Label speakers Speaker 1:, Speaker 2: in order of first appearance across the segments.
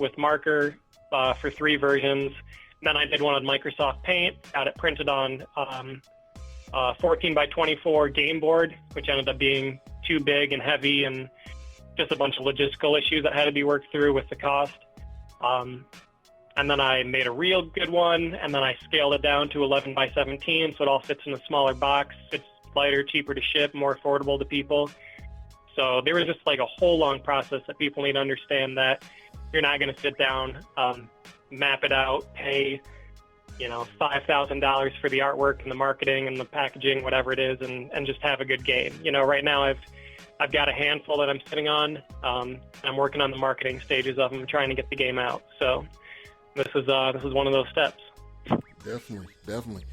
Speaker 1: with marker for 3 versions. Then I did one on Microsoft Paint, got it printed on 14 by 24 game board, which ended up being too big and heavy and just a bunch of logistical issues that had to be worked through with the cost. And then I made a real good one, and then I scaled it down to 11 by 17, so it all fits in a smaller box. It's lighter, cheaper to ship, more affordable to people. So there was just like a whole long process that people need to understand, that you're not going to sit down, map it out, pay, $5,000 for the artwork and the marketing and the packaging, whatever it is, and just have a good game. Right now I've got a handful that I'm sitting on. I'm working on the marketing stages of them, trying to get the game out. So this is one of those steps.
Speaker 2: Definitely.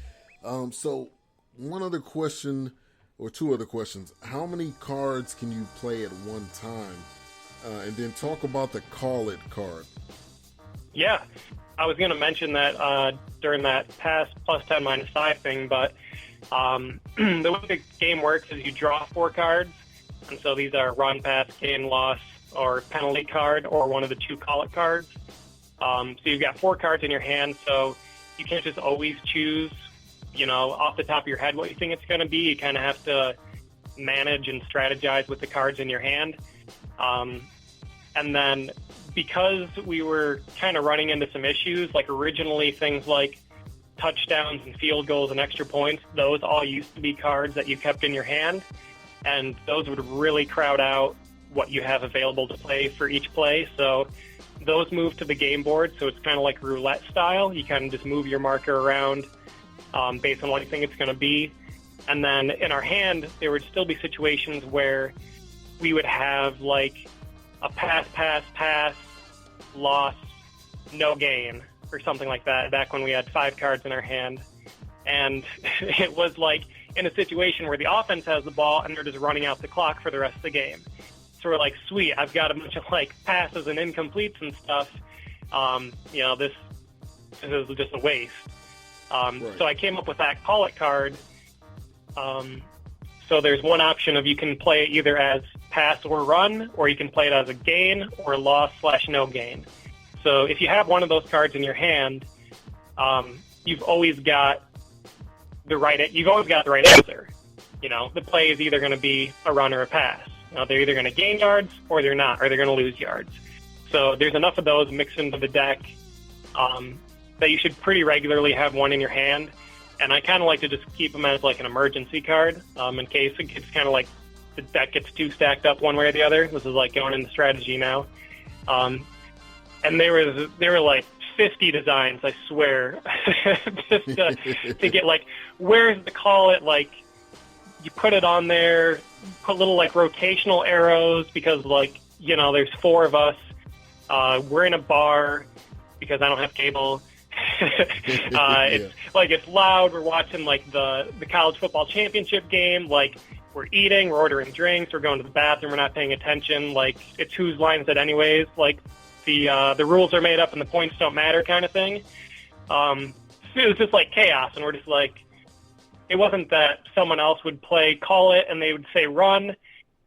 Speaker 2: So one other question, or 2 other questions. How many cards can you play at one time? And then talk about the Call It card.
Speaker 1: Yeah, I was going to mention that during that past +10, -5 thing, but the way the game works is you draw 4 cards, and so these are run, pass, gain, loss, or penalty card, or one of the 2 Call It cards. So you've got 4 cards in your hand, so you can't just always choose, off the top of your head what you think it's going to be. You kind of have to manage and strategize with the cards in your hand. And then because we were kind of running into some issues, like originally things like touchdowns and field goals and extra points, those all used to be cards that you kept in your hand, and those would really crowd out what you have available to play for each play. So those move to the game board, so it's kind of like roulette style. You kind of just move your marker around based on what you think it's going to be. And then in our hand, there would still be situations where we would have like a pass, loss, no gain, or something like that, back when we had 5 cards in our hand. And it was like in a situation where the offense has the ball and they're just running out the clock for the rest of the game. So we're like, sweet, I've got a bunch of like passes and incompletes and stuff. This is just a waste. Right. So I came up with that Call It card. So there's one option of you can play it either as pass or run, or you can play it as a gain or loss/no gain. So if you have one of those cards in your hand, you've always got the right answer. The play is either going to be a run or a pass. They're either going to gain yards or they're not, or they're going to lose yards. So there's enough of those mixed into the deck that you should pretty regularly have one in your hand. And I kind of like to just keep them as like an emergency card in case it gets kind of like the deck gets too stacked up one way or the other. This is like going into strategy now. And there were like 50 designs, I swear, just to get like, where's the Call It? Like, you put it on there, put little like rotational arrows because like, there's 4 of us. We're in a bar because I don't have cable. It's like, it's loud. We're watching like the college football championship game. Like, we're eating, we're ordering drinks, we're going to the bathroom, we're not paying attention. Like, it's whose line is it anyways? Like, the rules are made up and the points don't matter kind of thing. It was just like chaos, and we're just like, it wasn't that someone else would play Call It and they would say run,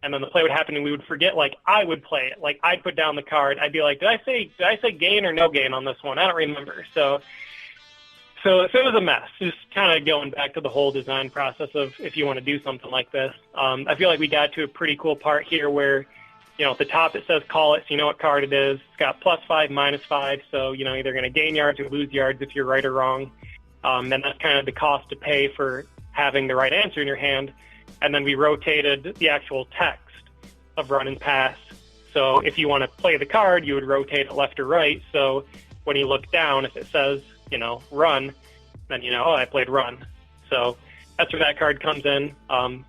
Speaker 1: and then the play would happen and we would forget. Like, I would play it. Like, I'd put down the card. I'd be like, did I say gain or no gain on this one? I don't remember. So it was a mess. Just kind of going back to the whole design process of if you want to do something like this. I feel like we got to a pretty cool part here where, at the top it says Call It, so you know what card it is. It's got +5, -5, so, either going to gain yards or lose yards if you're right or wrong. And that's kind of the cost to pay for having the right answer in your hand. And then we rotated the actual text of run and pass. So if you want to play the card, you would rotate it left or right. So when you look down, if it says, run, then I played run. So that's where that card comes in.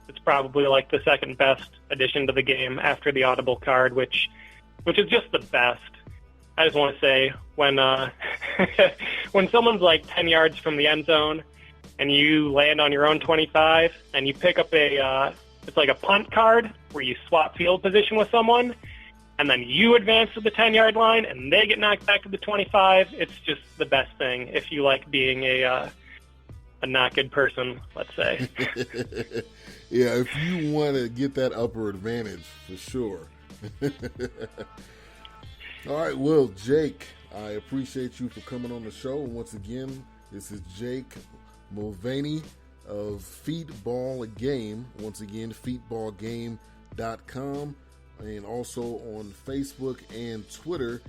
Speaker 1: It's probably like the second best addition to the game after the audible card, which is just the best. I just want to say, when when someone's like 10 yards from the end zone and you land on your own 25 and you pick up it's like a punt card where you swap field position with someone, and then you advance to the 10-yard line and they get knocked back to the 25, it's just the best thing if you like being a not good person, let's say.
Speaker 2: Yeah, if you want to get that upper advantage, for sure. All right, well, Jake, I appreciate you for coming on the show. And once again, this is Jake Mulvaney of FEETBALL Game. Once again, FEETBALLGame.com, and also on Facebook and Twitter.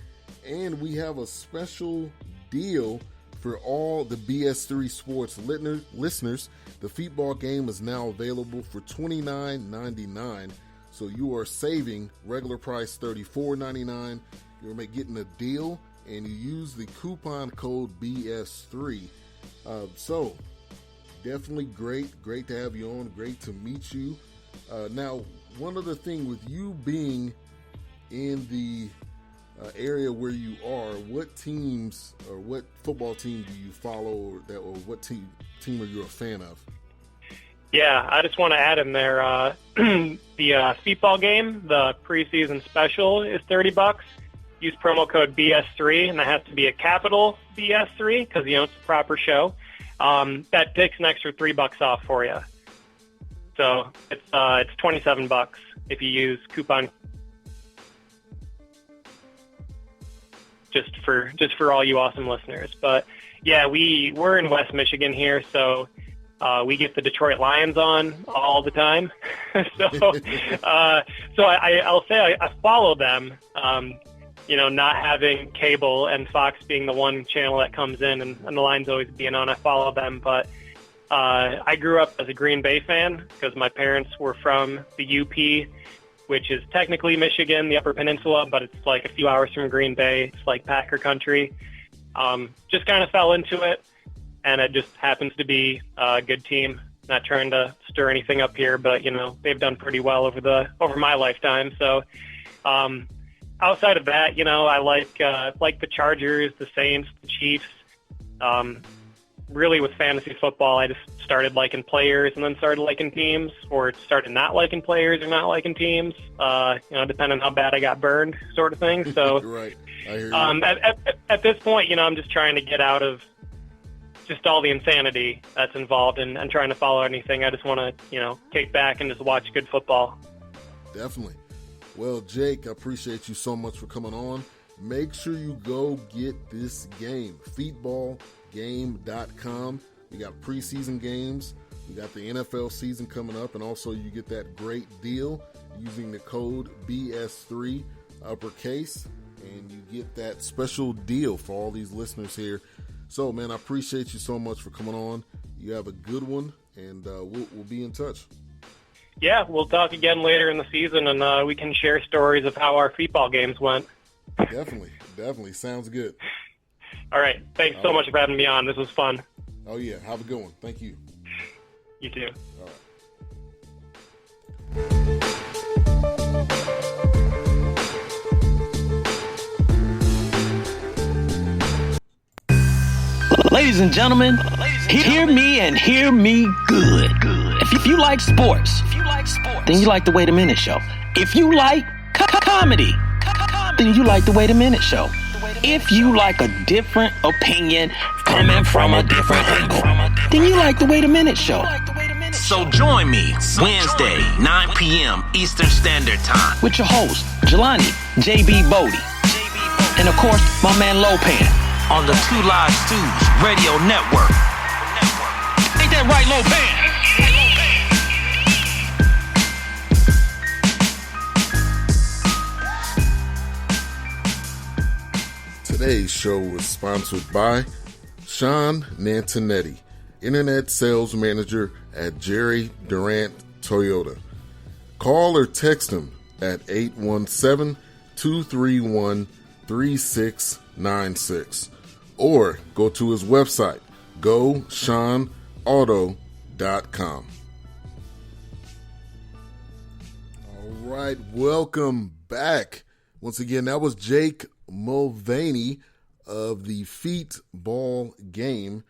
Speaker 2: And we have a special deal for all the BS3 sports listeners. The FEETBALL Game is now available for $29.99. So you are saving regular price $34.99. You're getting a deal, and you use the coupon code BS3. So definitely great to have you on. Great to meet you. Now, one other thing, with you being in the area where you are, what teams or what football team do you follow, or what team are you a fan of?
Speaker 1: Yeah, I just want to add in there, the FEETBALL Game, the preseason special is $30. Use promo code BS3, and that has to be a capital BS3 because it's the proper show. That takes an extra $3 off for you. So it's $27 if you use coupon. Just for all you awesome listeners. But yeah, we're in West Michigan here, so we get the Detroit Lions on all the time. so I'll say I follow them. Not having cable and Fox being the one channel that comes in and the Lions always being on, I follow them. But I grew up as a Green Bay fan because my parents were from the UP, which is technically Michigan, the Upper Peninsula, but it's like a few hours from Green Bay. It's like Packer country. Just kind of fell into it, and it just happens to be a good team. Not trying to stir anything up here, but they've done pretty well over my lifetime. So outside of that, I like the Chargers, the Saints, the Chiefs. Really, with fantasy football, I just started liking players and then started liking teams, or started not liking players or not liking teams, depending on how bad I got burned, sort of thing. So
Speaker 2: right. I hear you.
Speaker 1: At this point, I'm just trying to get out of just all the insanity that's involved and trying to follow anything. I just want to, kick back and just watch good football.
Speaker 2: Definitely. Well, Jake, I appreciate you so much for coming on. Make sure you go get this game, FEETBALLGame.com. We got preseason games. We got the NFL season coming up, and also you get that great deal using the code BS3 uppercase, and you get that special deal for all these listeners here. So, man, I appreciate you so much for coming on. You have a good one, and we'll be in touch.
Speaker 1: Yeah, we'll talk again later in the season, and we can share stories of how our FEETBALL games went.
Speaker 2: Definitely. Sounds good.
Speaker 1: All right. Thanks so much for having me on. This was fun.
Speaker 2: Oh, yeah. Have a good one. Thank you.
Speaker 1: You too.
Speaker 2: All right.
Speaker 3: Ladies and gentlemen, hear me and hear me good. If you like sports, then you like the Wait a Minute Show. If you like comedy, then you like the Wait a Minute Show. If you like a different opinion coming from a different angle, then you like the Wait a Minute Show. So join me Wednesday, 9 p.m. Eastern Standard Time with your host, Jelani J.B. Bodie. And of course, my man Lopan on the Two Live Stews Radio Network. Ain't that right, Lopan?
Speaker 2: Today's show was sponsored by Shawn Nataneti, Internet Sales Manager at Jarry, Durant, Toyota. Call or text him at 817-231-3696 or go to his website, GoShawnAuto.com. All right, welcome back. Once again, that was Jake Mulvaney of the FEETBALL Game.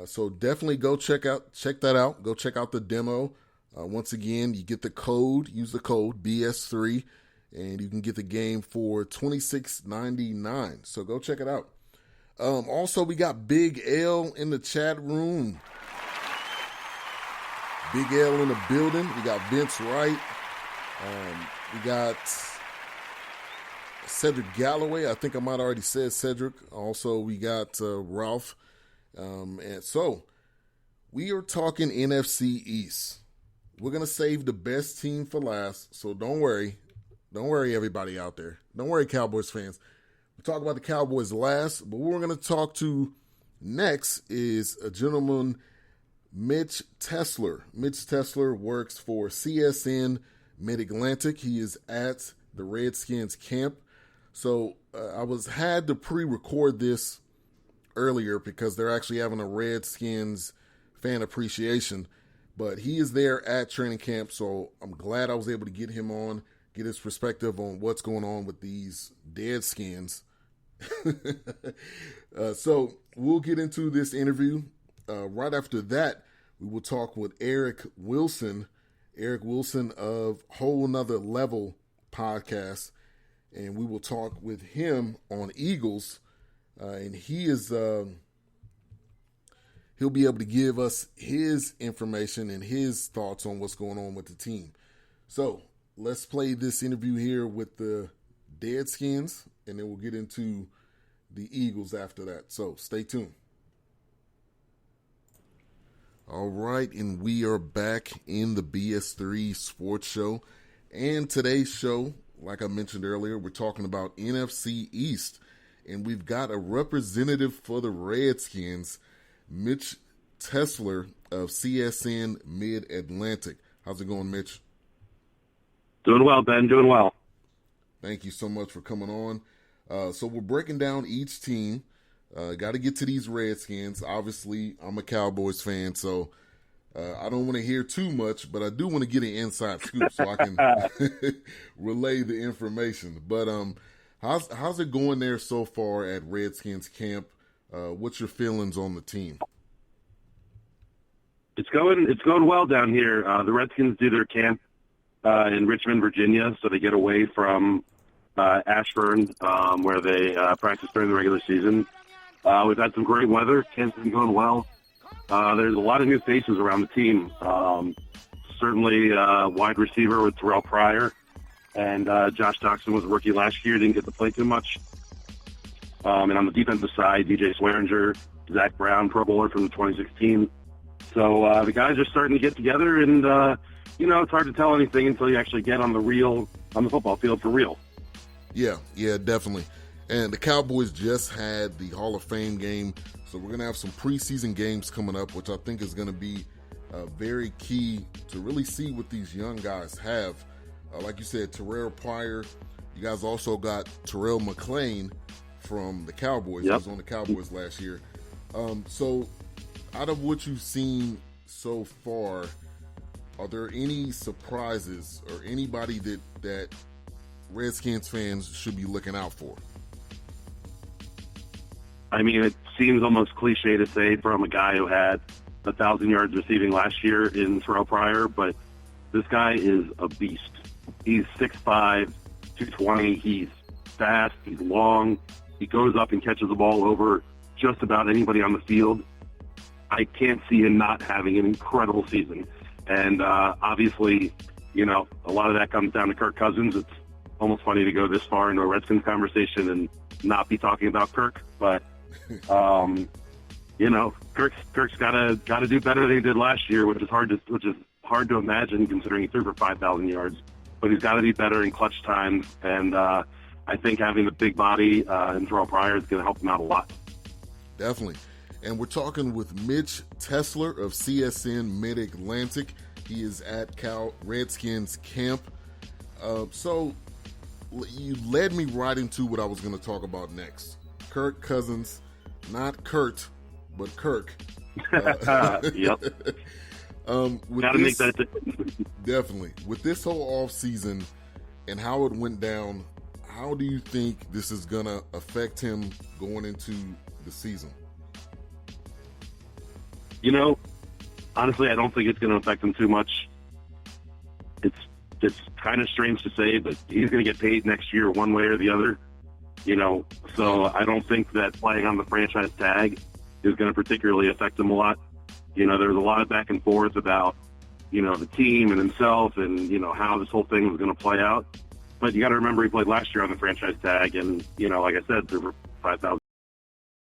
Speaker 2: So definitely go check that out. Go check out the demo. Once again, you get the code, use the code BS3, and you can get the game for $26.99. So go check it out. Also, we got Big L in the chat room. Big L in the building. We got Vince Wright. We got Cedric Galloway. I think I might already said Cedric. Also, we got Ralph. And so we are talking NFC East. We're going to save the best team for last. So don't worry. Don't worry, everybody out there. Don't worry, Cowboys fans. We'll talk about the Cowboys last. But what we're going to talk to next is a gentleman, Mitch Tischler. Mitch Tischler works for CSN Mid-Atlantic. He is at the Redskins camp. So I had to pre-record this earlier because they're actually having a Redskins fan appreciation. But he is there at training camp, so I'm glad I was able to get him on, get his perspective on what's going on with these dead skins. So we'll get into this interview. Right after that, we will talk with Eric Wilson of Whole Nother Level podcast, and we will talk with him on Eagles, and he'll be able to give us his information and his thoughts on what's going on with the team. So let's play this interview here with the Deadskins, and then we'll get into the Eagles after that. So stay tuned. All right, and we are back in the BS3 Sports Show. And today's show, like I mentioned earlier, we're talking about NFC East. And we've got a representative for the Redskins, Mitch Tischler of CSN Mid-Atlantic. How's it going, Mitch?
Speaker 4: Doing well, Ben. Doing well.
Speaker 2: Thank you so much for coming on. So we're breaking down each team. Got to get to these Redskins. Obviously, I'm a Cowboys fan, so I don't want to hear too much, but I do want to get an inside scoop so I can relay the information. But how's it going there so far at Redskins camp? What's your feelings on the team?
Speaker 4: It's going well down here. The Redskins do their camp in Richmond, Virginia, so they get away from Ashburn, where they practice during the regular season. We've had some great weather. Camp's been going well. There's a lot of new faces around the team. Certainly wide receiver with Terrell Pryor, and Josh Doxson was a rookie last year, didn't get to play too much. And on the defensive side, DJ Swearinger, Zach Brown, Pro Bowler from 2016. So the guys are starting to get together, and it's hard to tell anything until you actually get on the football field for real.
Speaker 2: Yeah, definitely. And the Cowboys just had the Hall of Fame game, so we're going to have some preseason games coming up, which I think is going to be very key to really see what these young guys have. Like you said, Terrell Pryor. You guys also got Terrell McClain from the Cowboys. Yep. He was on the Cowboys last year. So out of what you've seen so far, are there any surprises or anybody that Redskins fans should be looking out for?
Speaker 4: I mean, it seems almost cliche to say from a guy who had 1,000 yards receiving last year in Terrell Pryor, but this guy is a beast. He's 6'5", 220. He's fast. He's long. He goes up and catches the ball over just about anybody on the field. I can't see him not having an incredible season. And obviously, a lot of that comes down to Kirk Cousins. It's almost funny to go this far into a Redskins conversation and not be talking about Kirk, but Kirk's got to do better than he did last year, which is hard to imagine considering he threw for 5,000 yards. But he's got to be better in clutch times, and I think having the big body in Terrell Pryor is going to help him out a lot.
Speaker 2: Definitely. And we're talking with Mitch Tischler of CSN Mid-Atlantic. He is at Redskins camp. So you led me right into what I was going to talk about next. Kirk Cousins, not Kurt, but Kirk.
Speaker 4: Yep. Got to make that difference.
Speaker 2: Definitely. With this whole offseason and how it went down, how do you think this is going to affect him going into the season?
Speaker 4: Honestly, I don't think it's going to affect him too much. It's kind of strange to say, but he's going to get paid next year one way or the other. So I don't think that playing on the franchise tag is going to particularly affect him a lot. There's a lot of back and forth about, the team and himself and, how this whole thing was going to play out. But you got to remember he played last year on the franchise tag, and like I said, there were 5,000